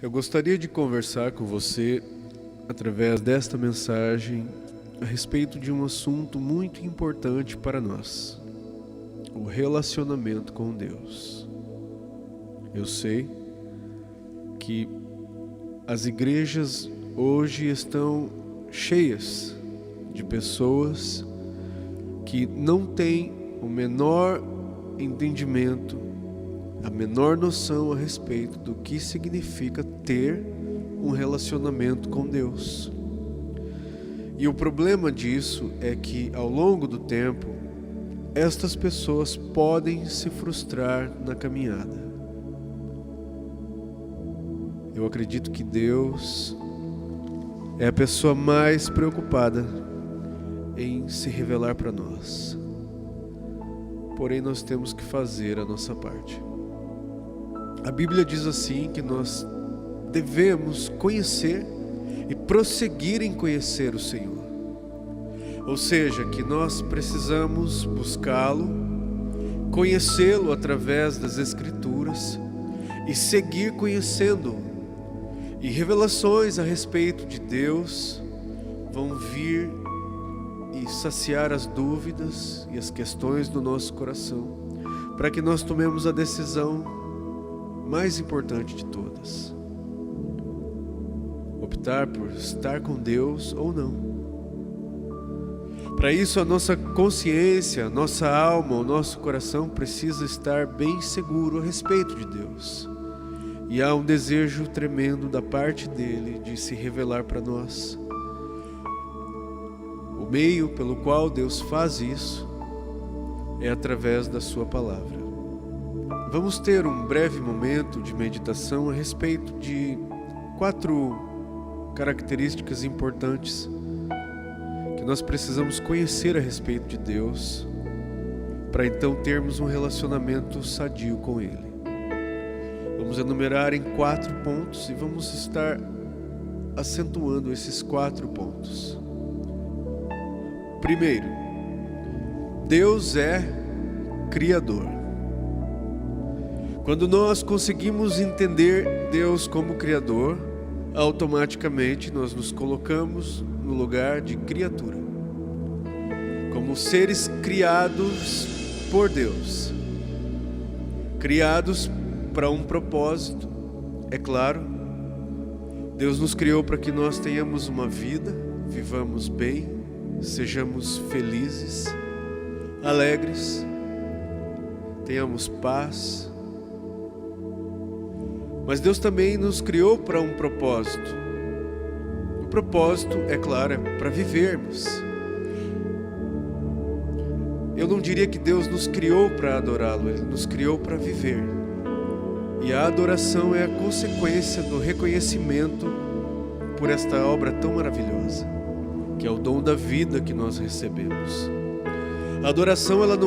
Eu gostaria de conversar com você, através desta mensagem, a respeito de um assunto muito importante para nós: o relacionamento com Deus. Eu sei que as igrejas hoje estão cheias de pessoas que não têm o menor entendimento, a menor noção a respeito do que significa ter um relacionamento com Deus. E o problema disso é que, ao longo do tempo, estas pessoas podem se frustrar na caminhada. Eu acredito que Deus é a pessoa mais preocupada em se revelar para nós. Porém, nós temos que fazer a nossa parte. A Bíblia diz assim que nós devemos conhecer e prosseguir em conhecer o Senhor. Ou seja, que nós precisamos buscá-lo, conhecê-lo através das Escrituras e seguir conhecendo-o. E revelações a respeito de Deus vão vir e saciar as dúvidas e as questões do nosso coração, para que nós tomemos a decisão mais importante de todas: optar por estar com Deus ou não. Para isso, a nossa consciência, a nossa alma, o nosso coração precisa estar bem seguro a respeito de Deus. E há um desejo tremendo da parte dele de se revelar para nós. O meio pelo qual Deus faz isso é através da sua palavra. Vamos ter um breve momento de meditação a respeito de 4 características importantes que nós precisamos conhecer a respeito de Deus, para então termos um relacionamento sadio com Ele. Vamos enumerar em 4 pontos e vamos estar acentuando esses 4 pontos. Primeiro, Deus é Criador. Quando nós conseguimos entender Deus como Criador, automaticamente nós nos colocamos no lugar de criatura, como seres criados por Deus, criados para um propósito. É claro, Deus nos criou para que nós tenhamos uma vida, vivamos bem, sejamos felizes, alegres, tenhamos paz. Mas Deus também nos criou para um propósito. O propósito, é claro, é para vivermos. Eu não diria que Deus nos criou para adorá-lo, Ele nos criou para viver. E a adoração é a consequência do reconhecimento por esta obra tão maravilhosa, que é o dom da vida que nós recebemos. A adoração, ela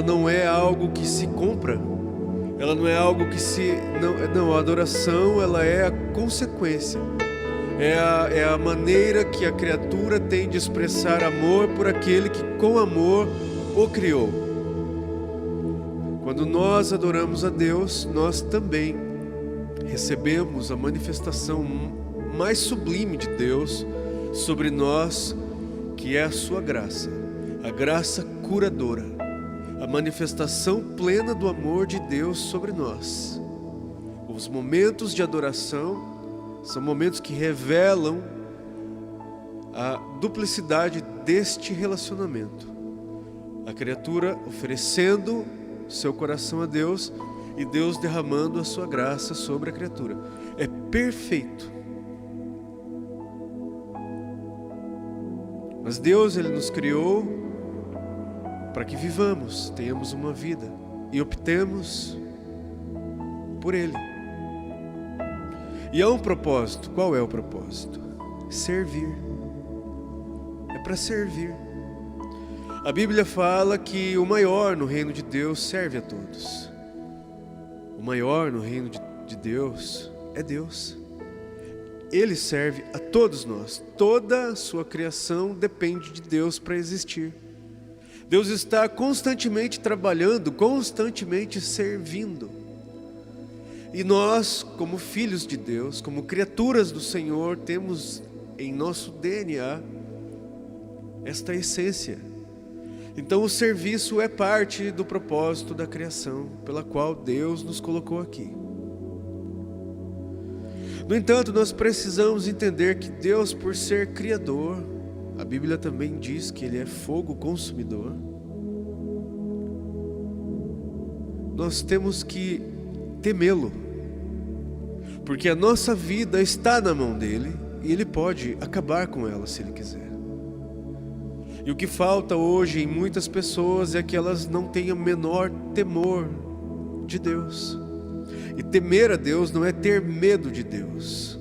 não é algo que se compra. Ela não é algo que se... Não, a adoração, ela é a consequência. É a maneira que a criatura tem de expressar amor por aquele que com amor o criou. Quando nós adoramos a Deus, nós também recebemos a manifestação mais sublime de Deus sobre nós, que é a sua graça, a graça curadora, a manifestação plena do amor de Deus sobre nós. Os momentos de adoração são momentos que revelam a duplicidade deste relacionamento. A criatura oferecendo seu coração a Deus e Deus derramando a sua graça sobre a criatura. É perfeito. Mas Deus, Ele nos criou para que vivamos, tenhamos uma vida e optemos por Ele. E há um propósito. Qual é o propósito? Servir. É para servir. A Bíblia fala que o maior no reino de Deus serve a todos. O maior no reino de Deus é Deus. Ele serve a todos nós. Toda a sua criação depende de Deus para existir. Deus está constantemente trabalhando, constantemente servindo. E nós, como filhos de Deus, como criaturas do Senhor, temos em nosso DNA esta essência. Então o serviço é parte do propósito da criação, pela qual Deus nos colocou aqui. No entanto, nós precisamos entender que Deus, por ser Criador, a Bíblia também diz que Ele é fogo consumidor. Nós temos que temê-lo, porque a nossa vida está na mão dEle e Ele pode acabar com ela se Ele quiser. E o que falta hoje em muitas pessoas é que elas não tenham o menor temor de Deus. E temer a Deus não é ter medo de Deus.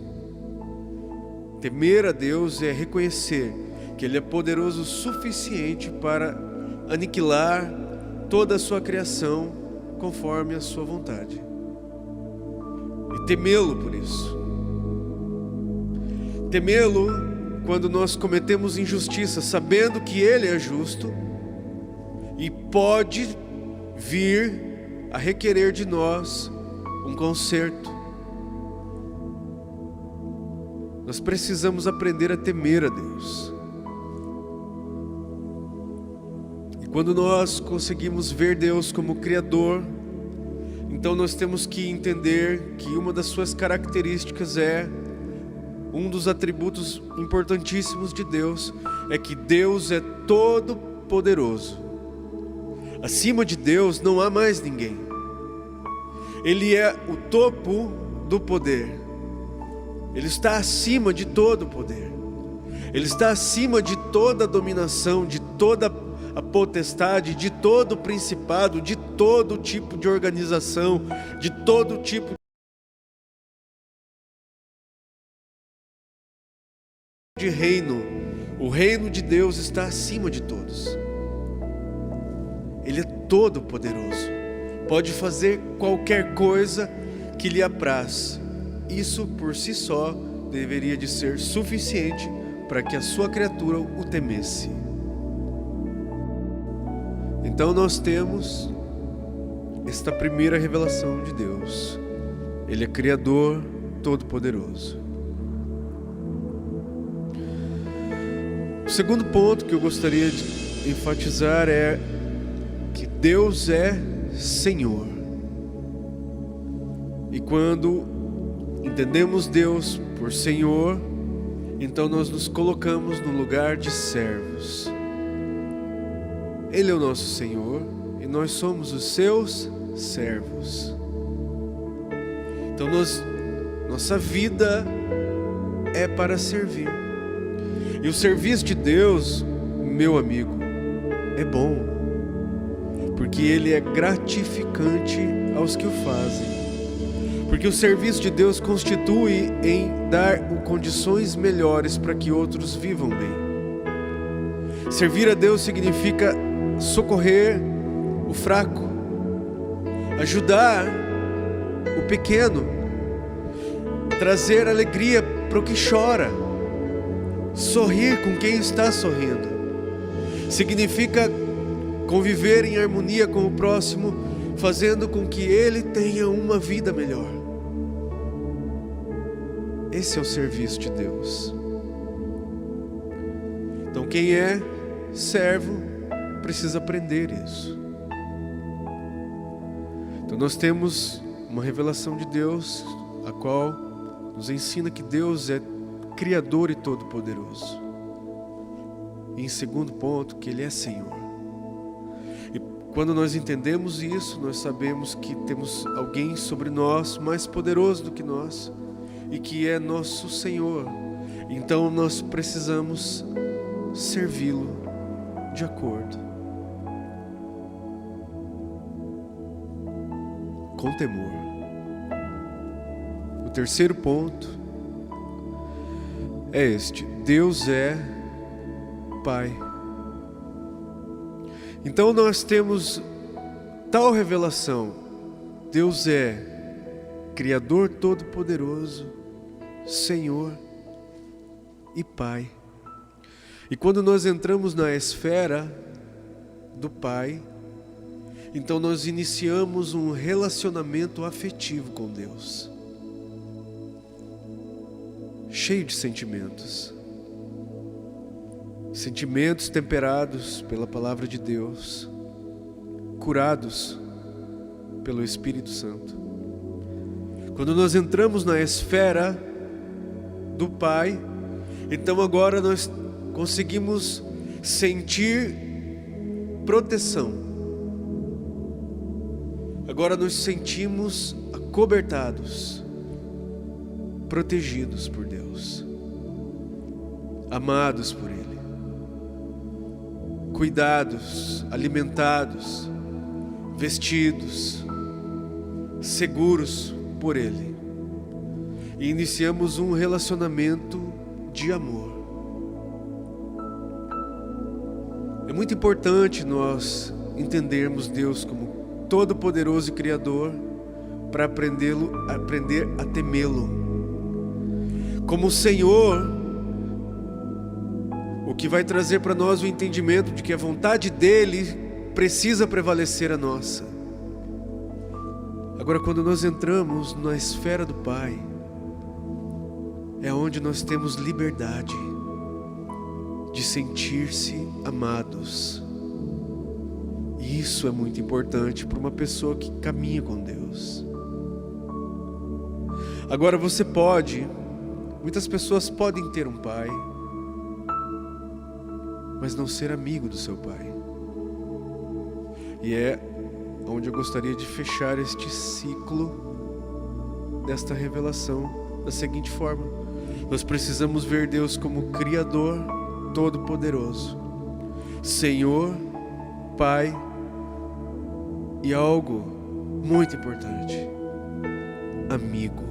Temer a Deus é reconhecer que Ele é poderoso o suficiente para aniquilar toda a sua criação conforme a sua vontade. E temê-lo por isso. Temê-lo quando nós cometemos injustiça, sabendo que Ele é justo e pode vir a requerer de nós um conserto. Nós precisamos aprender a temer a Deus. E quando nós conseguimos ver Deus como Criador, então nós temos que entender que uma das suas características um dos atributos importantíssimos de Deus é que Deus é todo poderoso. Acima de Deus não há mais ninguém. Ele é o topo do poder. Ele está acima de todo o poder. Ele está acima de toda a dominação, de toda a potestade, de todo o principado, de todo tipo de organização, de todo tipo de reino. O reino de Deus está acima de todos. Ele é todo poderoso. Pode fazer qualquer coisa que lhe apraz. Isso por si só deveria de ser suficiente para que a sua criatura o temesse. Então nós temos esta primeira revelação de Deus. Ele é Criador todo-poderoso. O segundo ponto que eu gostaria de enfatizar é que Deus é Senhor. E quando entendemos Deus por Senhor, então nós nos colocamos no lugar de servos. Ele é o nosso Senhor e nós somos os seus servos. Então nossa vida é para servir. E o serviço de Deus, meu amigo, é bom, porque ele é gratificante aos que o fazem. Porque o serviço de Deus constitui em dar condições melhores para que outros vivam bem. Servir a Deus significa socorrer o fraco, ajudar o pequeno, trazer alegria para o que chora, sorrir com quem está sorrindo. Significa conviver em harmonia com o próximo, fazendo com que ele tenha uma vida melhor. Esse é o serviço de Deus. Então quem é servo precisa aprender isso. Então nós temos uma revelação de Deus, a qual nos ensina que Deus é Criador e Todo-Poderoso. E em segundo ponto, que Ele é Senhor. E quando nós entendemos isso, nós sabemos que temos alguém sobre nós mais poderoso do que nós e que é nosso Senhor. Então nós precisamos servi-lo de acordo, com temor. O terceiro ponto é este: Deus é Pai. Então nós temos tal revelação: Deus é Criador Todo-Poderoso, Senhor e Pai. E quando nós entramos na esfera do Pai, Então nós iniciamos um relacionamento afetivo com Deus, cheio de sentimentos. Sentimentos temperados pela palavra de Deus, curados pelo Espírito Santo. Quando nós entramos na esfera do Pai, então agora nós conseguimos sentir proteção. Agora nos sentimos acobertados, protegidos por Deus, amados por Ele, cuidados, alimentados, vestidos, seguros por Ele. E iniciamos um relacionamento de amor. É muito importante nós entendermos Deus como Todo-Poderoso e Criador para aprender a temê-lo. Como Senhor, o que vai trazer para nós o entendimento de que a vontade dEle precisa prevalecer a nossa. Agora, quando nós entramos na esfera do Pai, é onde nós temos liberdade de sentir-se amados. E isso é muito importante para uma pessoa que caminha com Deus. Agora muitas pessoas podem ter um pai, mas não ser amigo do seu pai. E é onde eu gostaria de fechar este ciclo desta revelação da seguinte forma: nós precisamos ver Deus como Criador Todo-Poderoso, Senhor, Pai e algo muito importante, amigo.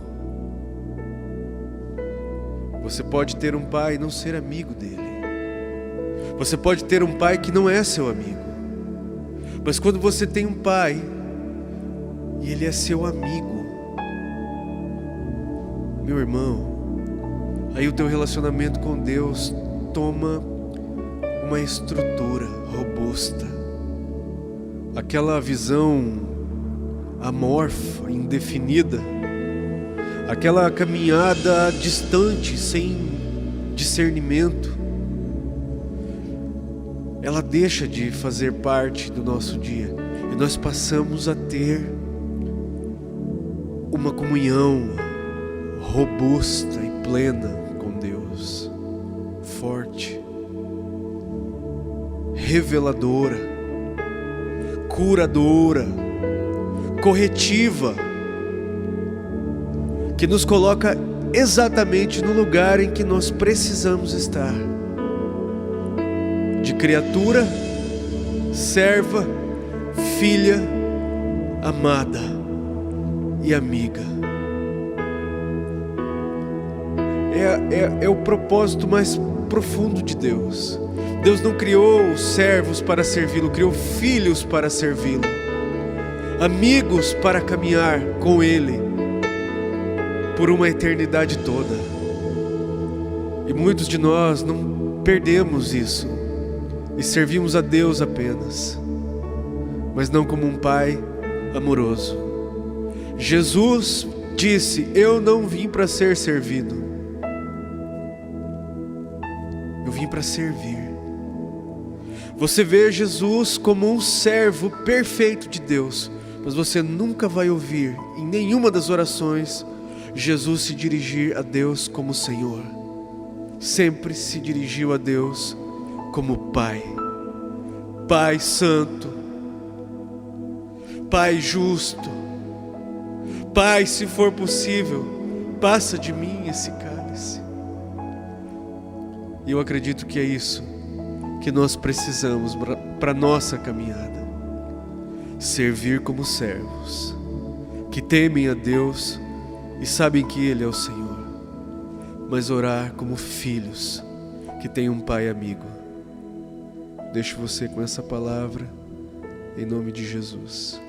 Você pode ter um pai e não ser amigo dele. Você pode ter um pai que não é seu amigo. Mas quando você tem um pai e ele é seu amigo, meu irmão, aí o teu relacionamento com Deus toma uma estrutura robusta. Aquela visão amorfa, indefinida, aquela caminhada distante, sem discernimento, ela deixa de fazer parte do nosso dia e nós passamos a ter uma comunhão robusta e plena com Deus, forte, reveladora, curadora, corretiva, que nos coloca exatamente no lugar em que nós precisamos estar, de criatura, serva, filha, amada e amiga. É o propósito mais profundo de Deus. Deus não criou servos para servi-lo, criou filhos para servi-lo, amigos para caminhar com Ele por uma eternidade toda. E muitos de nós não perdemos isso e servimos a Deus apenas, mas não como um pai amoroso. Jesus disse: eu não vim para ser servido, eu vim para servir. Você vê Jesus como um servo perfeito de Deus, mas você nunca vai ouvir em nenhuma das orações Jesus se dirigir a Deus como Senhor. Sempre se dirigiu a Deus como Pai, Pai Santo, Pai Justo, Pai, se for possível, passa de mim esse cálice. E eu acredito que é isso que nós precisamos para a nossa caminhada: servir como servos que temem a Deus e sabem que Ele é o Senhor, mas orar como filhos que têm um Pai amigo. Deixo você com essa palavra, em nome de Jesus.